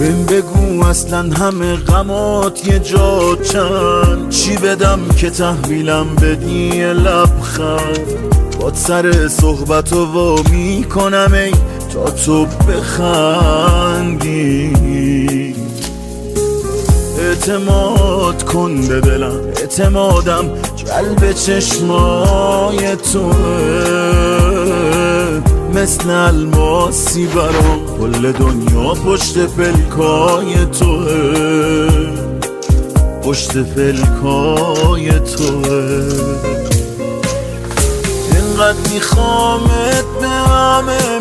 بهم بگو اصلا همه غمات یه جا چند، چی بدم که تحویلم بدی یه لبخند. باد سر صحبتو وا میکنم ای تا تو بخندی. اعتماد کن به دلم، اعتمادم جلب چشمای توه، مثل الماسی برام کل دنیا پشت پلکای توه، پشت پلکای توه. اینقدر میخوامت به همه